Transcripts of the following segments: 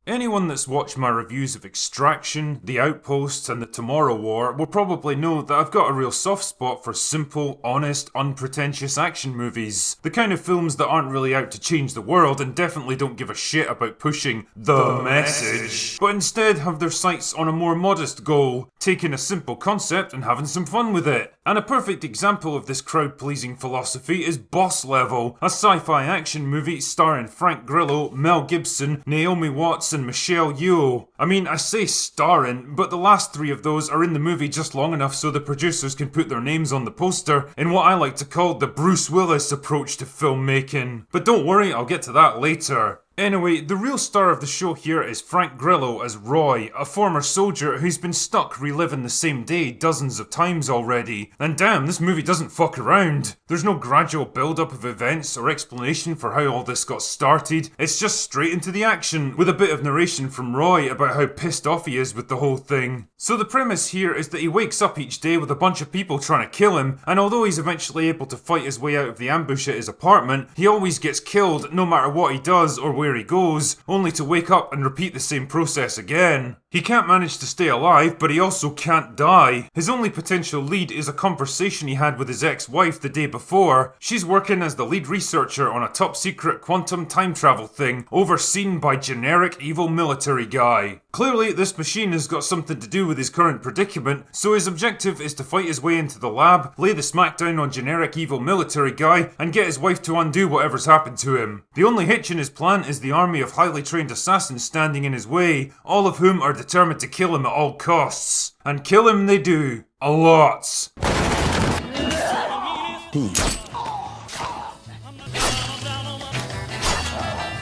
Anyone that's watched my reviews of Extraction, The Outpost, and The Tomorrow War will probably know that I've got a real soft spot for simple, honest, unpretentious action movies. The kind of films that aren't really out to change the world and definitely don't give a shit about pushing the message, but instead have their sights on a more modest goal, taking a simple concept and having some fun with it. And a perfect example of this crowd-pleasing philosophy is Boss Level, a sci-fi action movie starring Frank Grillo, Mel Gibson, Naomi Watts, and Michelle Yeoh. I mean, I say starring, but the last three of those are in the movie just long enough so the producers can put their names on the poster in what I like to call the Bruce Willis approach to filmmaking. But don't worry, I'll get to that later. Anyway, the real star of the show here is Frank Grillo as Roy, a former soldier who's been stuck reliving the same day dozens of times already. And damn, this movie doesn't fuck around. There's no gradual build-up of events or explanation for how all this got started. It's just straight into the action, with a bit of narration from Roy about how pissed off he is with the whole thing. So the premise here is that he wakes up each day with a bunch of people trying to kill him, and although he's eventually able to fight his way out of the ambush at his apartment, he always gets killed no matter what he does or where he goes, only to wake up and repeat the same process again. He can't manage to stay alive, but he also can't die. His only potential lead is a conversation he had with his ex-wife the day before. She's working as the lead researcher on a top-secret quantum time travel thing, overseen by generic evil military guy. Clearly, this machine has got something to do with his current predicament, so his objective is to fight his way into the lab, lay the smackdown on generic evil military guy, and get his wife to undo whatever's happened to him. The only hitch in his plan is the army of highly trained assassins standing in his way, all of whom are determined to kill him at all costs. And kill him they do. A lot.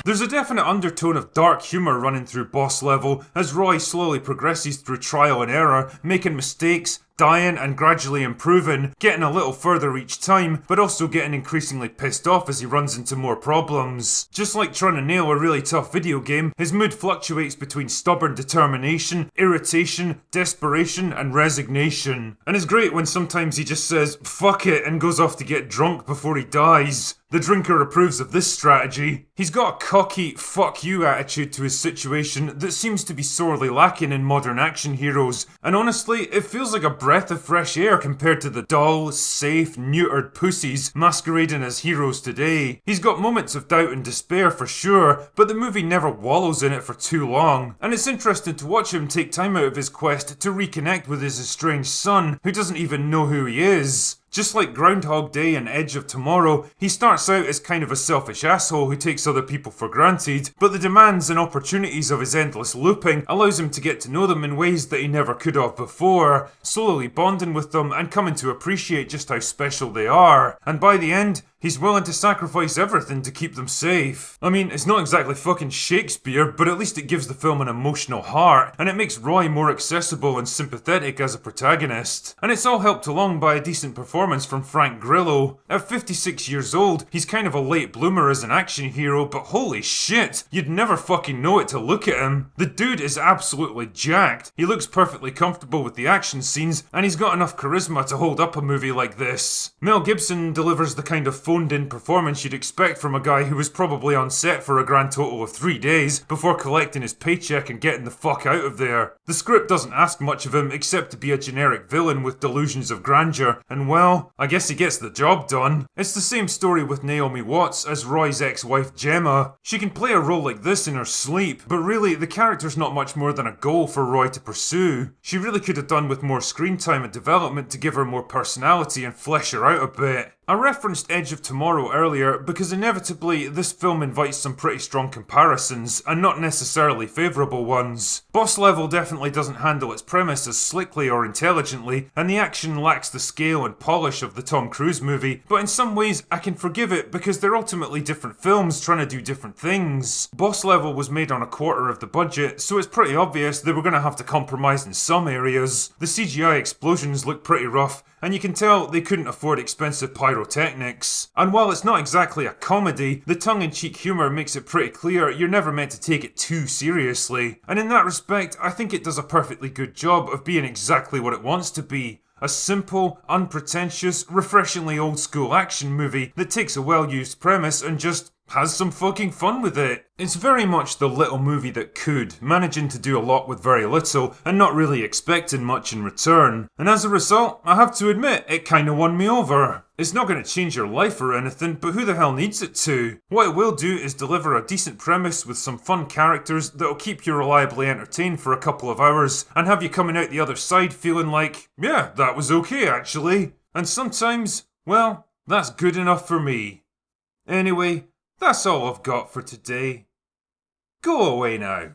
There's a definite undertone of dark humour running through Boss Level as Roy slowly progresses through trial and error, making mistakes, dying and gradually improving, getting a little further each time, but also getting increasingly pissed off as he runs into more problems. Just like trying to nail a really tough video game, his mood fluctuates between stubborn determination, irritation, desperation, and resignation. And it's great when sometimes he just says, fuck it, and goes off to get drunk before he dies. The drinker approves of this strategy. He's got a cocky, fuck you attitude to his situation that seems to be sorely lacking in modern action heroes, and honestly, it feels like a breath of fresh air compared to the dull, safe, neutered pussies masquerading as heroes today. He's got moments of doubt and despair for sure, but the movie never wallows in it for too long, and it's interesting to watch him take time out of his quest to reconnect with his estranged son, who doesn't even know who he is. Just like Groundhog Day and Edge of Tomorrow, he starts out as kind of a selfish asshole who takes other people for granted, but the demands and opportunities of his endless looping allows him to get to know them in ways that he never could have before, slowly bonding with them and coming to appreciate just how special they are. And by the end, he's willing to sacrifice everything to keep them safe. I mean, it's not exactly fucking Shakespeare, but at least it gives the film an emotional heart, and it makes Roy more accessible and sympathetic as a protagonist. And it's all helped along by a decent performance from Frank Grillo. At 56 years old, he's kind of a late bloomer as an action hero, but holy shit, you'd never fucking know it to look at him. The dude is absolutely jacked. He looks perfectly comfortable with the action scenes, and he's got enough charisma to hold up a movie like this. Mel Gibson delivers the kind of phoned-in performance you'd expect from a guy who was probably on set for a grand total of 3 days before collecting his paycheck and getting the fuck out of there. The script doesn't ask much of him except to be a generic villain with delusions of grandeur, and well, I guess he gets the job done. It's the same story with Naomi Watts as Roy's ex-wife Gemma. She can play a role like this in her sleep, but really the character's not much more than a goal for Roy to pursue. She really could have done with more screen time and development to give her more personality and flesh her out a bit. I referenced Edge of Tomorrow earlier because inevitably this film invites some pretty strong comparisons, and not necessarily favourable ones. Boss Level definitely doesn't handle its premise as slickly or intelligently, and the action lacks the scale and polish of the Tom Cruise movie, but in some ways I can forgive it because they're ultimately different films trying to do different things. Boss Level was made on a quarter of the budget, so it's pretty obvious they were going to have to compromise in some areas. The CGI explosions look pretty rough, and you can tell they couldn't afford expensive pyrotechnics. And while it's not exactly a comedy, the tongue-in-cheek humour makes it pretty clear you're never meant to take it too seriously. And in that respect, I think it does a perfectly good job of being exactly what it wants to be. A simple, unpretentious, refreshingly old-school action movie that takes a well-used premise and just has some fucking fun with it. It's very much the little movie that could, managing to do a lot with very little and not really expecting much in return. And as a result, I have to admit, it kinda won me over. It's not going to change your life or anything, but who the hell needs it to? What it will do is deliver a decent premise with some fun characters that'll keep you reliably entertained for a couple of hours and have you coming out the other side feeling like, yeah, that was okay actually. And sometimes, well, that's good enough for me. Anyway, that's all I've got for today. Go away now.